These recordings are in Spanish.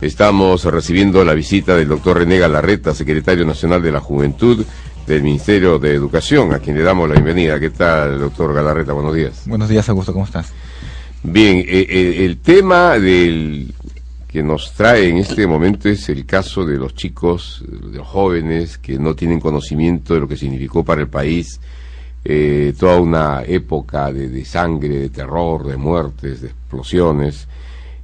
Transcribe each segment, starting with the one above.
Estamos recibiendo la visita del doctor René Galarreta, secretario nacional de la Juventud del Ministerio de Educación, a quien le damos la bienvenida. ¿Qué tal, doctor Galarreta? Buenos días. Buenos días, Augusto, ¿cómo estás? Bien, el tema que nos trae en este momento es el caso de los chicos, de los jóvenes que no tienen conocimiento de lo que significó para el país toda una época de sangre, de terror, de muertes, de explosiones.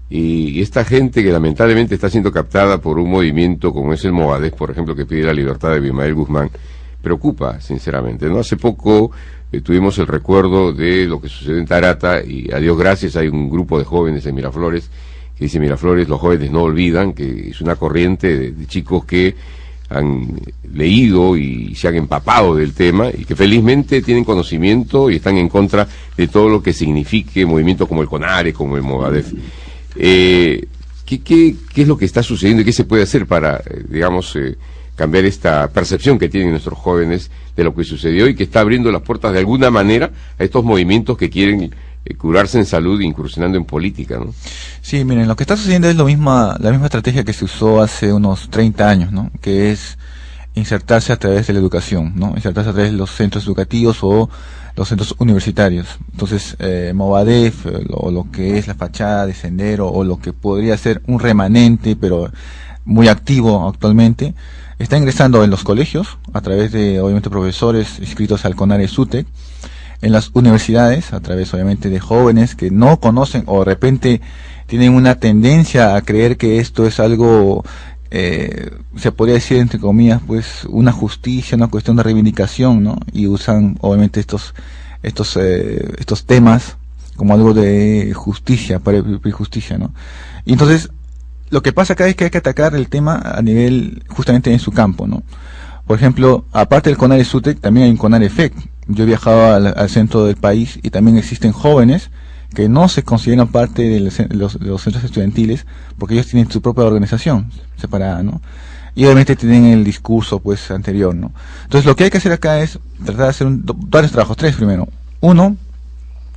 Y esta gente que lamentablemente está siendo captada por un movimiento como es el Movadef, por ejemplo, que pide la libertad de Abimael Guzmán, preocupa, sinceramente, ¿no? Hace poco tuvimos el recuerdo de lo que sucedió en Tarata, y a Dios gracias hay un grupo de jóvenes en Miraflores que dice: Miraflores, los jóvenes no olvidan, que es una corriente de chicos que han leído y se han empapado del tema y que felizmente tienen conocimiento y están en contra de todo lo que signifique movimientos como el CONARE, como el Movadef. ¿Qué es lo que está sucediendo y qué se puede hacer para, cambiar esta percepción que tienen nuestros jóvenes de lo que sucedió y que está abriendo las puertas de alguna manera a estos movimientos que quieren curarse en salud incursionando en política, ¿no? Sí, miren, lo que está sucediendo es la misma estrategia que se usó hace unos 30 años, ¿no? Que es insertarse a través de la educación, ¿no? Insertarse a través de los centros educativos o los centros universitarios. Entonces, Movadef, o lo que es la fachada de Sendero, o lo que podría ser un remanente, pero muy activo actualmente, está ingresando en los colegios, a través de, obviamente, profesores inscritos al CONARE SUTEC, en las universidades, a través, obviamente, de jóvenes que no conocen, o de repente tienen una tendencia a creer que esto es algo, se podría decir, entre comillas, pues, una justicia, una cuestión de reivindicación, ¿no? Y usan, obviamente, estos temas como algo de justicia, para justicia, ¿no? Y entonces, lo que pasa acá es que hay que atacar el tema a nivel, justamente en su campo, ¿no? Por ejemplo, aparte del CONARE SUTEC, también hay un CONARE FEC. Yo he viajado al centro del país y también existen jóvenes que no se consideran parte de los centros estudiantiles porque ellos tienen su propia organización separada, ¿no? Y obviamente tienen el discurso, pues, anterior, ¿no? Entonces, lo que hay que hacer acá es tratar de hacer varios trabajos, tres primero. Uno,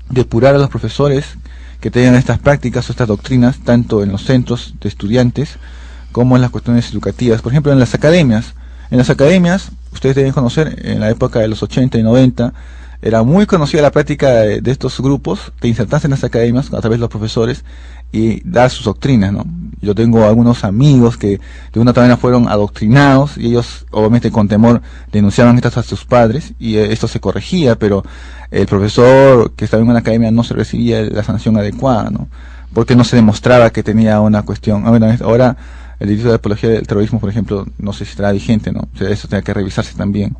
depurar a los profesores que tengan estas prácticas o estas doctrinas, tanto en los centros de estudiantes como en las cuestiones educativas. Por ejemplo, en las academias. En las academias, ustedes deben conocer, en la época de los 80 y 90, era muy conocida la práctica de estos grupos, de insertarse en las academias a través de los profesores y dar sus doctrinas, ¿no? Yo tengo algunos amigos que de una manera fueron adoctrinados y ellos, obviamente, con temor denunciaban estas a sus padres y esto se corregía, pero el profesor que estaba en una academia no se recibía la sanción adecuada, ¿no? Porque no se demostraba que tenía una cuestión. Ahora el delito de apología del terrorismo, por ejemplo, no sé si estará vigente, ¿no? O sea, eso tiene que revisarse también.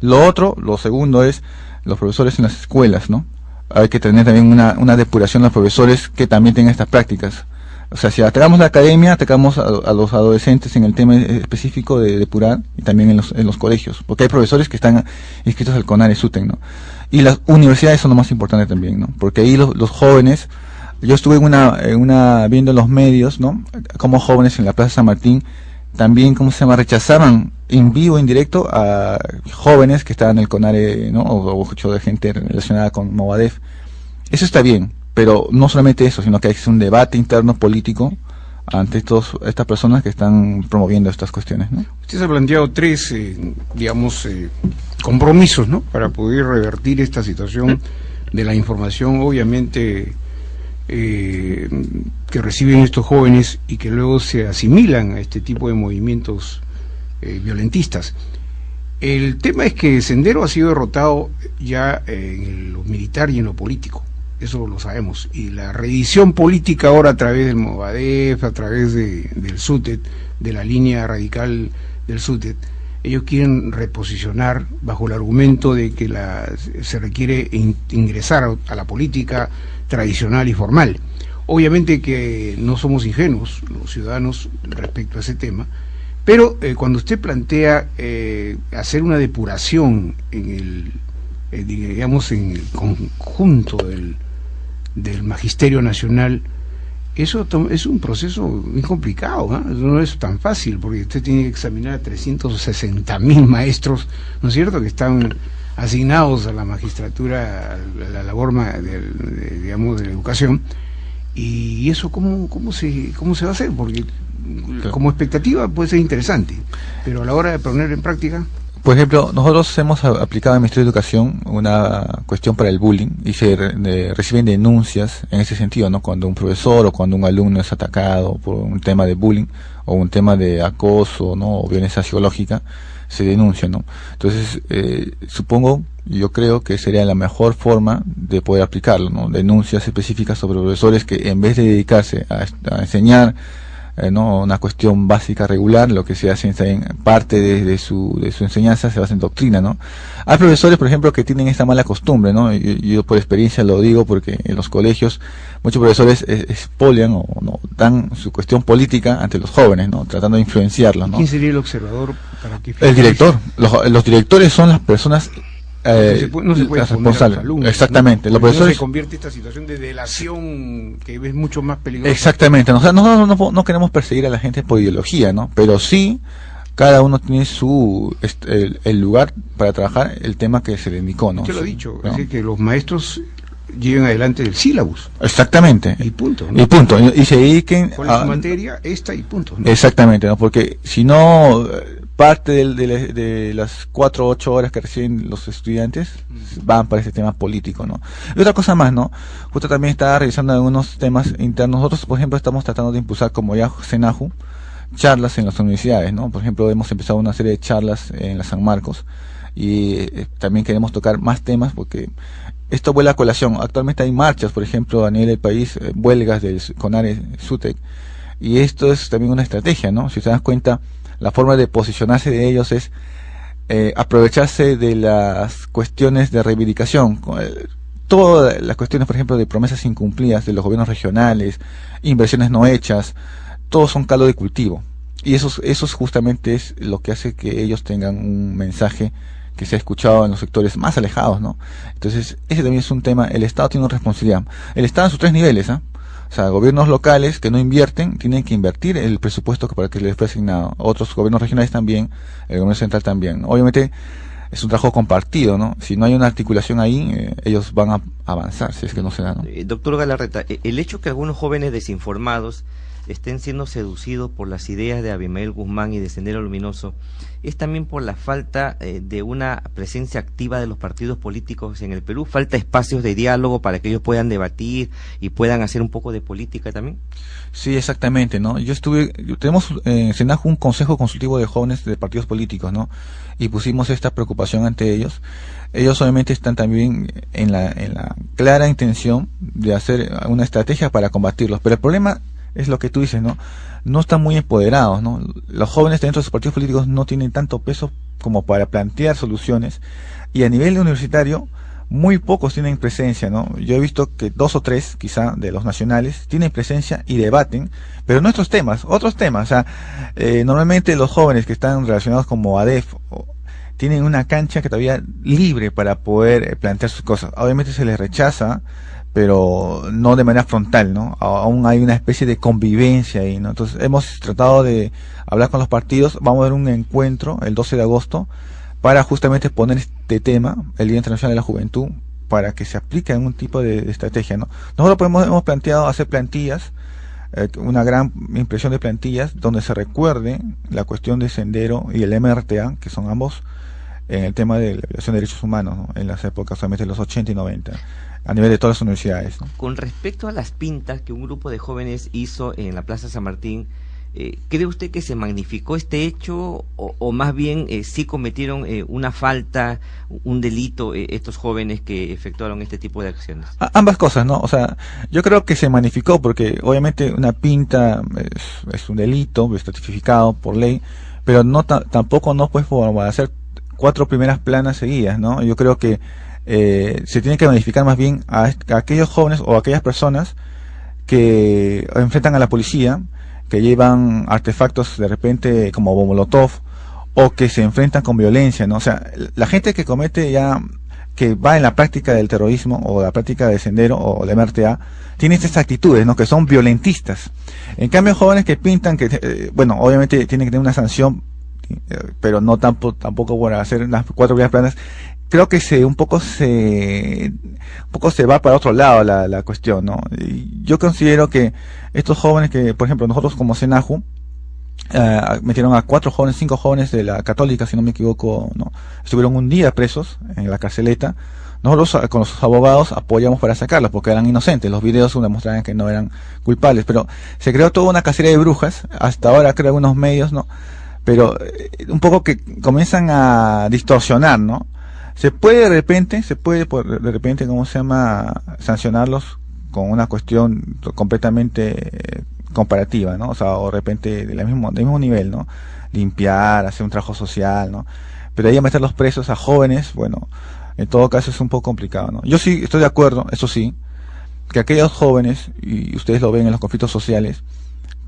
Lo segundo es los profesores en las escuelas, ¿no? Hay que tener también una depuración de los profesores que también tengan estas prácticas. O sea, si atacamos la academia, atacamos a los adolescentes en el tema específico de depurar, y también en los colegios, porque hay profesores que están inscritos al CONARE SUTEC, ¿no? Y las universidades son lo más importante también, ¿no? Porque ahí los jóvenes, yo estuve viendo en los medios, ¿no? Como jóvenes en la Plaza San Martín también, rechazaban en vivo, en directo, a jóvenes que estaban en el CONARE, ¿no? O de gente relacionada con Movadef. Eso está bien, pero no solamente eso, sino que hay que hacer un debate interno político ante estas personas que están promoviendo estas cuestiones, ¿no? Usted se ha planteado tres, compromisos, ¿no? Para poder revertir esta situación de la información, obviamente, que reciben estos jóvenes y que luego se asimilan a este tipo de movimientos violentistas. El tema es que Sendero ha sido derrotado ya en lo militar y en lo político, eso lo sabemos, y la reedición política ahora a través del Movadef, a través del SUTEC, de la línea radical del SUTEC, ellos quieren reposicionar bajo el argumento de que se requiere ingresar a la política tradicional y formal. Obviamente que no somos ingenuos los ciudadanos respecto a ese tema, pero cuando usted plantea hacer una depuración en el conjunto del Magisterio Nacional, eso es un proceso muy complicado, ¿no? Eso no es tan fácil, porque usted tiene que examinar a 360.000 maestros, ¿no es cierto?, que están asignados a la magistratura, a la labor de la educación, y eso ¿cómo se va a hacer? Porque como expectativa puede ser interesante, pero a la hora de poner en práctica... Por ejemplo, nosotros hemos aplicado en el Ministerio de Educación una cuestión para el bullying y se reciben denuncias en ese sentido, ¿no? Cuando un profesor o cuando un alumno es atacado por un tema de bullying o un tema de acoso, ¿no? O violencia psicológica, se denuncia, ¿no? Entonces, yo creo que sería la mejor forma de poder aplicarlo, ¿no? Denuncias específicas sobre profesores que en vez de dedicarse a enseñar, ¿no? Una cuestión básica regular, lo que se hace en parte de su enseñanza se basa en doctrina, ¿no? Hay profesores, por ejemplo, que tienen esta mala costumbre, ¿no? Yo por experiencia lo digo porque en los colegios muchos profesores expolian o no dan su cuestión política ante los jóvenes, ¿no? Tratando de influenciarlos, ¿no? ¿Quién sería el observador para que... El director. Los directores son las personas no se puede responsable. A los alumnos, exactamente, ¿no? Los profesores... no se convierte esta situación de delación que es mucho más peligrosa. Exactamente, o sea, nosotros no queremos perseguir a la gente por ideología, ¿no? Pero sí, cada uno tiene el lugar para trabajar el tema que se le indicó, ¿no? Yo lo he dicho, ¿no? Es decir, que los maestros lleven adelante el sílabus. Exactamente. Y punto, ¿no? Y punto. Y se dediquen a su materia, esta y punto, ¿no? Exactamente, ¿no? Porque si no, parte de las 4 o 8 horas que reciben los estudiantes van para ese tema político, ¿no? Y otra cosa más, ¿no? Justo también estaba revisando algunos temas internos. Nosotros, por ejemplo, estamos tratando de impulsar, como ya SENAJU, charlas en las universidades, ¿no? Por ejemplo, hemos empezado una serie de charlas en la San Marcos y también queremos tocar más temas porque esto vuela a colación. Actualmente hay marchas, por ejemplo, a nivel del país, huelgas del CONARE SUTEC, y esto es también una estrategia, ¿no? Si te das cuenta, la forma de posicionarse de ellos es aprovecharse de las cuestiones de reivindicación, todas las cuestiones, por ejemplo, de promesas incumplidas de los gobiernos regionales, inversiones no hechas, todos son caldo de cultivo, y eso justamente es lo que hace que ellos tengan un mensaje que se ha escuchado en los sectores más alejados, ¿no? Entonces, ese también es un tema. El Estado tiene una responsabilidad. El Estado en sus 3 niveles, ¿ah? O sea, gobiernos locales que no invierten, tienen que invertir el presupuesto para que les fue asignado. Otros gobiernos regionales también, el gobierno central también. Obviamente, es un trabajo compartido, ¿no? Si no hay una articulación ahí, ellos van a avanzar, si es que no se da, ¿no? Doctor Galarreta, el hecho que algunos jóvenes desinformados estén siendo seducidos por las ideas de Abimael Guzmán y de Sendero Luminoso, es también por la falta de una presencia activa de los partidos políticos en el Perú, falta espacios de diálogo para que ellos puedan debatir y puedan hacer un poco de política también. Sí, exactamente, ¿no? Tenemos en SENAJU un consejo consultivo de jóvenes de partidos políticos, ¿no? Y pusimos esta preocupación ante ellos. Ellos obviamente están también en la clara intención de hacer una estrategia para combatirlos, pero el problema es lo que tú dices, ¿no? No están muy empoderados, ¿no? Los jóvenes dentro de sus partidos políticos no tienen tanto peso como para plantear soluciones, y a nivel universitario muy pocos tienen presencia, ¿no? Yo he visto que 2 o 3 quizá de los nacionales tienen presencia y debaten, pero no otros temas, o sea, normalmente los jóvenes que están relacionados como ADEF tienen una cancha que todavía libre para poder plantear sus cosas. Obviamente se les rechaza, pero no de manera frontal, ¿no? Aún hay una especie de convivencia ahí, ¿no? Entonces hemos tratado de hablar con los partidos. Vamos a ver un encuentro el 12 de agosto para justamente poner este tema, el Día Internacional de la Juventud, para que se aplique algún tipo de estrategia, ¿no? Nosotros hemos planteado hacer plantillas, una gran impresión de plantillas donde se recuerde la cuestión de Sendero y el MRTA, que son ambos en el tema de la violación de derechos humanos, ¿no? En las épocas solamente de los 80 y 90. A nivel de todas las universidades, ¿no? Con respecto a las pintas que un grupo de jóvenes hizo en la Plaza San Martín, ¿cree usted que se magnificó este hecho o más bien sí cometieron una falta, un delito estos jóvenes que efectuaron este tipo de acciones? Ambas cosas, ¿no? O sea, yo creo que se magnificó porque obviamente una pinta es un delito, está tipificado por ley, pero no tampoco no pues por hacer 4 primeras planas seguidas, ¿no? Yo creo que se tiene que magnificar más bien a aquellos jóvenes o a aquellas personas que enfrentan a la policía, que llevan artefactos de repente como molotov, o que se enfrentan con violencia, ¿no? O sea, la gente que comete que va en la práctica del terrorismo o la práctica de Sendero o de MRTA, tiene estas actitudes, ¿no? Que son violentistas. En cambio, jóvenes que pintan, bueno, obviamente tienen que tener una sanción, pero no tampoco por hacer las 4 primeras planas. Creo que un poco se va para otro lado la cuestión, ¿no? Y yo considero que estos jóvenes que, por ejemplo, nosotros como SENAJU, metieron a 5 jóvenes de la Católica, si no me equivoco, ¿no? Estuvieron un día presos en la carceleta. Nosotros con los abogados apoyamos para sacarlos porque eran inocentes. Los videos demostraban que no eran culpables, pero se creó toda una cacería de brujas. Hasta ahora creo algunos medios, ¿no? Pero un poco que comienzan a distorsionar, ¿no? Se puede de repente, ¿cómo se llama? Sancionarlos con una cuestión completamente comparativa, ¿no? O sea, o de repente del mismo nivel, ¿no? Limpiar, hacer un trabajo social, ¿no? Pero ahí a meter los presos a jóvenes, bueno, en todo caso es un poco complicado, ¿no? Yo sí estoy de acuerdo, eso sí, que aquellos jóvenes, y ustedes lo ven en los conflictos sociales,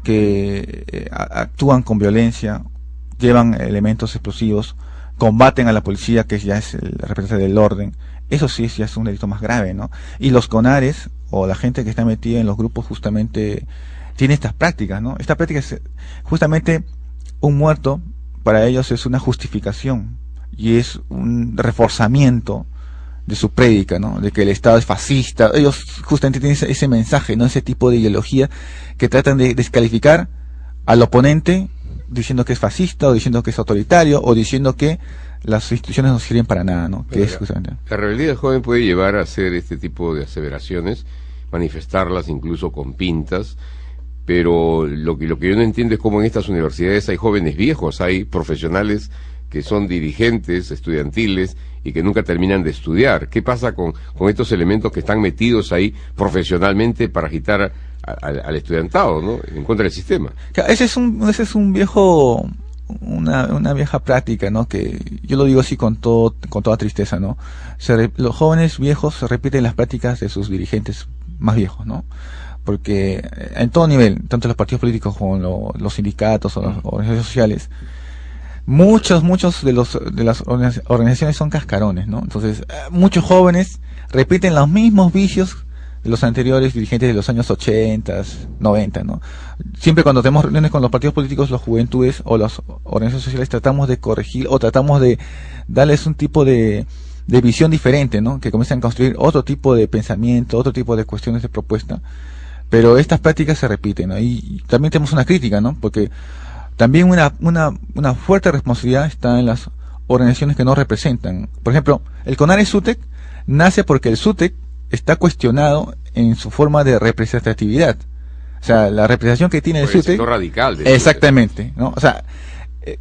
que actúan con violencia, llevan elementos explosivos, combaten a la policía, que ya es el representante del orden, eso sí ya es un delito más grave, ¿no? Y los CONARES, o la gente que está metida en los grupos, justamente tiene estas prácticas, ¿no? Esta práctica es justamente un muerto, para ellos es una justificación y es un reforzamiento de su prédica, ¿no? De que el Estado es fascista. Ellos justamente tienen ese mensaje, ¿no? Ese tipo de ideología que tratan de descalificar al oponente diciendo que es fascista, o diciendo que es autoritario, o diciendo que las instituciones no sirven para nada, ¿no? Que es justamente... La rebeldía del joven puede llevar a hacer este tipo de aseveraciones, manifestarlas incluso con pintas, pero lo que yo no entiendo es cómo en estas universidades hay jóvenes viejos, hay profesionales que son dirigentes estudiantiles y que nunca terminan de estudiar. ¿Qué pasa con estos elementos que están metidos ahí profesionalmente para agitar al estudiantado, ¿no? En contra del sistema? Ese es un viejo, una vieja práctica, ¿no? Que yo lo digo así con toda tristeza, ¿no? Los jóvenes viejos se repiten las prácticas de sus dirigentes más viejos, ¿no? Porque en todo nivel, tanto los partidos políticos como los sindicatos o las organizaciones sociales, muchos de las organizaciones son cascarones, ¿no? Entonces, muchos jóvenes repiten los mismos vicios de los anteriores dirigentes de los años 80, 90, ¿no? Siempre cuando tenemos reuniones con los partidos políticos, las juventudes o las organizaciones sociales, tratamos de corregir o tratamos de darles un tipo de visión diferente, ¿no? Que comiencen a construir otro tipo de pensamiento, otro tipo de cuestiones de propuesta. Pero estas prácticas se repiten, ¿no? Y también tenemos una crítica, ¿no? Porque también una fuerte responsabilidad está en las organizaciones que no representan. Por ejemplo, el CONARES-SUTEC nace porque el SUTEC está cuestionado en su forma de representatividad. O sea, la representación que tiene el SUTEC... El radical del exactamente, ¿no? O sea,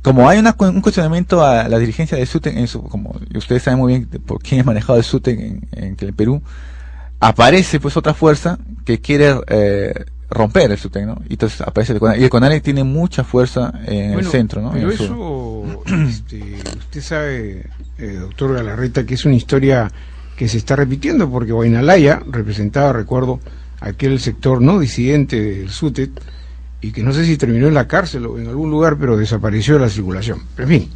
como hay un cuestionamiento a la dirigencia del SUTEC, como ustedes saben muy bien por quién es manejado el SUTEC en el Perú, aparece pues otra fuerza que quiere romper el SUTEC, ¿no? Y entonces aparece el CONARE, y el CONARE tiene mucha fuerza en el centro, ¿no? Pero eso, usted sabe, doctor Galarreta, que es una historia que se está repitiendo, porque Guaynalaya representaba, recuerdo, aquel sector no disidente del SUTEC, y que no sé si terminó en la cárcel o en algún lugar, pero desapareció de la circulación. Pero en fin,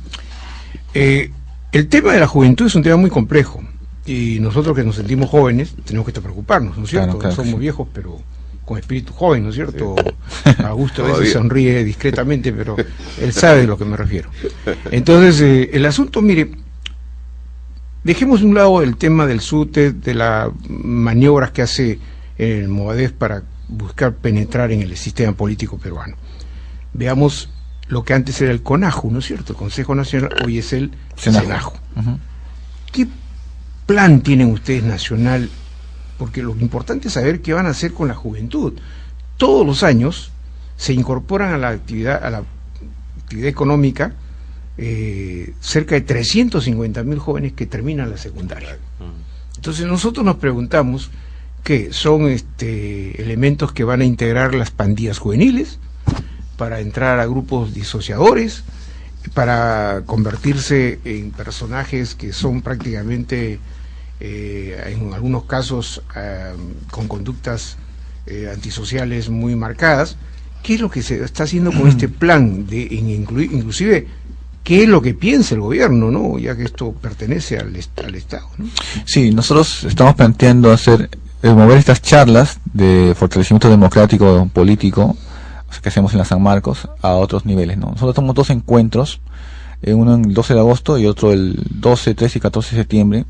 el tema de la juventud es un tema muy complejo, y nosotros que nos sentimos jóvenes tenemos que preocuparnos, ¿no es cierto? Claro, somos sí. viejos, pero con espíritu joven, ¿no es cierto? Sí. Augusto a veces sonríe discretamente, pero él sabe de lo que me refiero. Entonces, el asunto, mire, dejemos de un lado el tema del SUTEC, de las maniobras que hace el Movadef para buscar penetrar en el sistema político peruano. Veamos lo que antes era el CONAJU, ¿no es cierto? El Consejo Nacional, hoy es el SENAJU. ¿Qué plan tienen ustedes nacional? Porque lo importante es saber qué van a hacer con la juventud. Todos los años se incorporan a la actividad económica cerca de 350.000 jóvenes que terminan la secundaria. Entonces nosotros nos preguntamos qué son elementos que van a integrar las pandillas juveniles para entrar a grupos disociadores, para convertirse en personajes que son prácticamente en algunos casos con conductas antisociales muy marcadas. ¿Qué es lo que se está haciendo con este plan de inclusive qué es lo que piensa el gobierno, ¿no? Ya que esto pertenece al Estado, ¿no? Sí, nosotros estamos planteando mover estas charlas de fortalecimiento democrático político, o sea, que hacemos en la San Marcos, a otros niveles, ¿no? Nosotros tenemos 2 encuentros, uno el 12 de agosto y otro el 12, 13 y 14 de septiembre.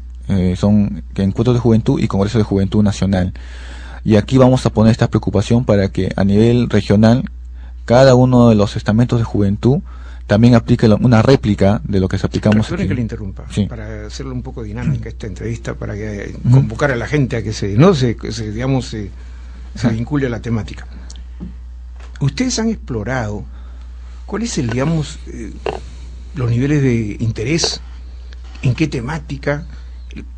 Son encuentros de juventud y congresos de juventud nacional, y aquí vamos a poner esta preocupación para que a nivel regional cada uno de los estamentos de juventud también aplica una réplica de lo que se aplicamos aquí. Que le interrumpa, sí, para hacerlo un poco dinámica esta entrevista, para que convocar a la gente a que se vincule a la temática. Ustedes han explorado cuál es el, digamos, los niveles de interés, en qué temática,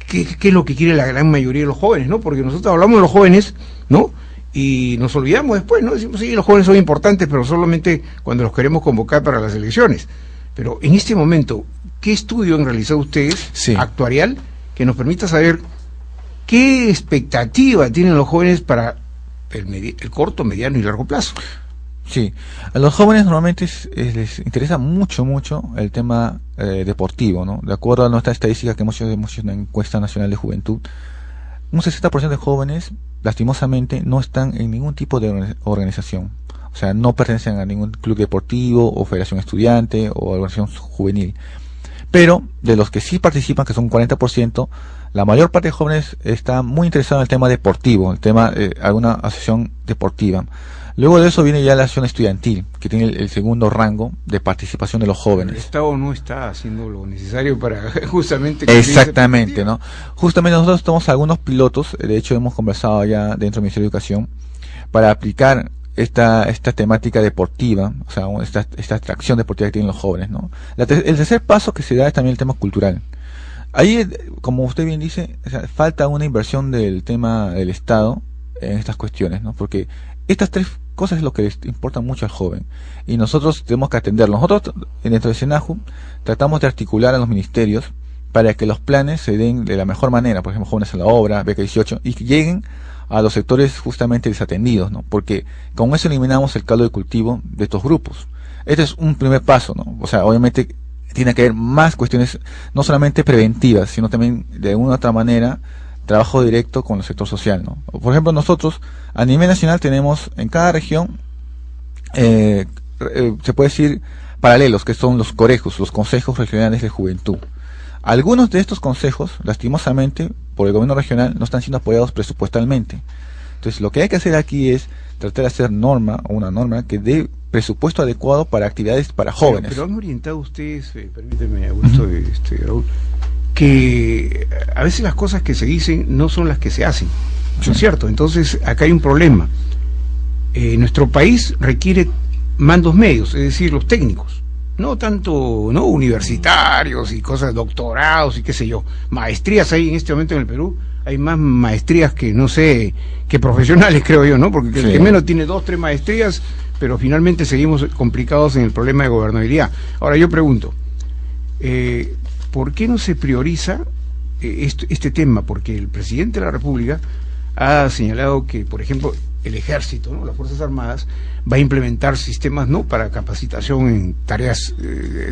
qué es lo que quiere la gran mayoría de los jóvenes, ¿no? Porque nosotros hablamos de los jóvenes, ¿no? Y nos olvidamos después, ¿no? Decimos, sí, los jóvenes son importantes, pero solamente cuando los queremos convocar para las elecciones. Pero en este momento, ¿qué estudio han realizado ustedes, actuarial, que nos permita saber qué expectativa tienen los jóvenes para el corto, mediano y largo plazo? Sí, a los jóvenes normalmente les interesa mucho el tema deportivo, ¿no? De acuerdo a nuestra estadística que hemos hecho en una encuesta nacional de juventud, un 60% de jóvenes, lastimosamente, no están en ningún tipo de organización. O sea, no pertenecen a ningún club deportivo o federación estudiante o organización juvenil. Pero, de los que sí participan, que son un 40%, la mayor parte de jóvenes está muy interesada en el tema deportivo, el tema de alguna asociación deportiva. Luego de eso viene ya la acción estudiantil, que tiene el segundo rango de participación de los jóvenes. El Estado no está haciendo lo necesario para justamente... Exactamente, ¿no? Justamente nosotros tenemos algunos pilotos, de hecho hemos conversado ya dentro del Ministerio de Educación, para aplicar esta temática deportiva, o sea, esta atracción deportiva que tienen los jóvenes, ¿no? El tercer paso que se da es también el tema cultural. Ahí, como usted bien dice, o sea, falta una inversión del tema del Estado en estas cuestiones, ¿no? Porque estas tres cosas es lo que les importa mucho al joven y nosotros tenemos que atenderlo. Nosotros dentro de SENAJU tratamos de articular a los ministerios para que los planes se den de la mejor manera, por ejemplo, Jóvenes a la Obra, Beca 18, y que lleguen a los sectores justamente desatendidos, ¿no? Porque con eso eliminamos el caldo de cultivo de estos grupos. Este es un primer paso, ¿no? O sea, obviamente tiene que haber más cuestiones, no solamente preventivas, sino también de alguna otra manera trabajo directo con el sector social, ¿no? Por ejemplo, nosotros a nivel nacional tenemos en cada región, se puede decir, paralelos, que son los corejos, los consejos regionales de juventud. Algunos de estos consejos, lastimosamente, por el gobierno regional, no están siendo apoyados presupuestalmente. Entonces, lo que hay que hacer aquí es tratar de hacer una norma que dé presupuesto adecuado para actividades para jóvenes. Pero han orientado ustedes, permíteme, Augusto, Raúl, que a veces las cosas que se dicen no son las que se hacen, ¿no es cierto? Entonces acá hay un problema. Nuestro país requiere mandos medios, es decir, los técnicos, no tanto universitarios y cosas, doctorados y qué sé yo, maestrías hay en este momento en el Perú, hay más maestrías que no sé, que profesionales, creo yo, ¿no? Porque el que menos tiene 2, 3 maestrías, pero finalmente seguimos complicados en el problema de gobernabilidad. Ahora yo pregunto, ¿por qué no se prioriza este tema? Porque el presidente de la República ha señalado que, por ejemplo, el ejército, ¿no? Las Fuerzas Armadas, va a implementar sistemas, ¿no?, para capacitación en tareas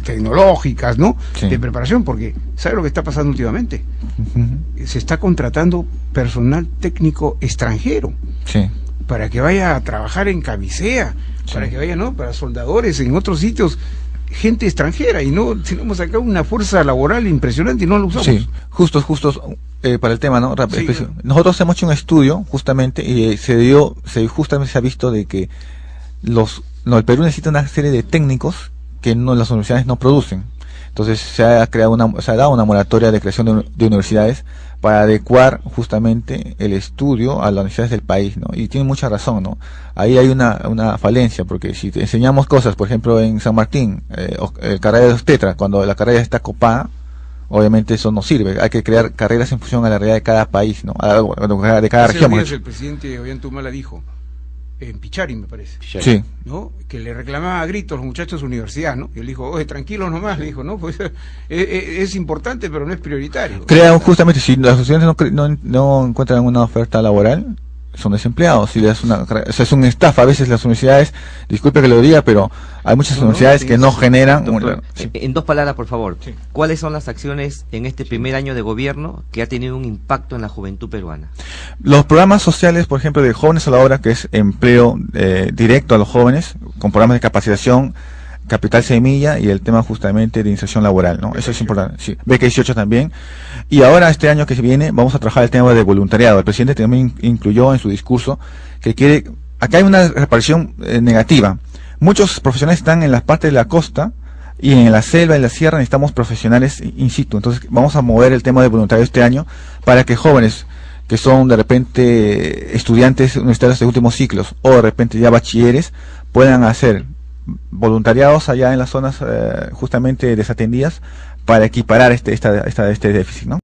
tecnológicas, ¿no?, de preparación, porque ¿sabe lo que está pasando últimamente? Se está contratando personal técnico extranjero para que vaya a trabajar en Camisea, para que vaya, ¿no?, para soldadores en otros sitios, gente extranjera, y no tenemos acá una fuerza laboral impresionante y no la usamos. Sí, justo para el tema, ¿no? Nosotros hemos hecho un estudio justamente y justamente se ha visto de que el Perú necesita una serie de técnicos que las universidades no producen. Entonces se ha dado una moratoria de creación de universidades para adecuar justamente el estudio a las necesidades del país, ¿no? Y tiene mucha razón, ¿no? Ahí hay una falencia, porque si te enseñamos cosas, por ejemplo en San Martín, el carrera de obstetra, cuando la carrera está copada, obviamente eso no sirve. Hay que crear carreras en función a la realidad de cada país, ¿no? De cada región. El presidente Ollanta Dijo en Pichari, me parece, ¿no?, que le reclamaba a gritos los muchachos de su universidad, ¿no? Y él dijo, oye, tranquilos nomás, le dijo, ¿no? Pues es importante, pero no es prioritario. Justamente, si los estudiantes no encuentran una oferta laboral, son desempleados. Si es una estafa. A veces las universidades, disculpe que lo diga, pero hay muchas universidades que no generan... Doctor, en 2 palabras, por favor, ¿cuáles son las acciones en este primer año de gobierno que ha tenido un impacto en la juventud peruana? Los programas sociales, por ejemplo, de Jóvenes a la Obra, que es empleo directo a los jóvenes, con programas de capacitación, Capital Semilla y el tema justamente de inserción laboral, ¿no? Eso es importante. Sí. Beca 18 también. Y ahora, este año que se viene, vamos a trabajar el tema de voluntariado. El presidente también incluyó en su discurso que acá hay una repartición negativa, muchos profesionales están en las partes de la costa, y en la selva, en la sierra, necesitamos profesionales in situ. Entonces vamos a mover el tema de voluntariado este año para que jóvenes que son de repente estudiantes universitarios de últimos ciclos o de repente ya bachilleres puedan hacer voluntariados allá en las zonas justamente desatendidas para equiparar este déficit, ¿no?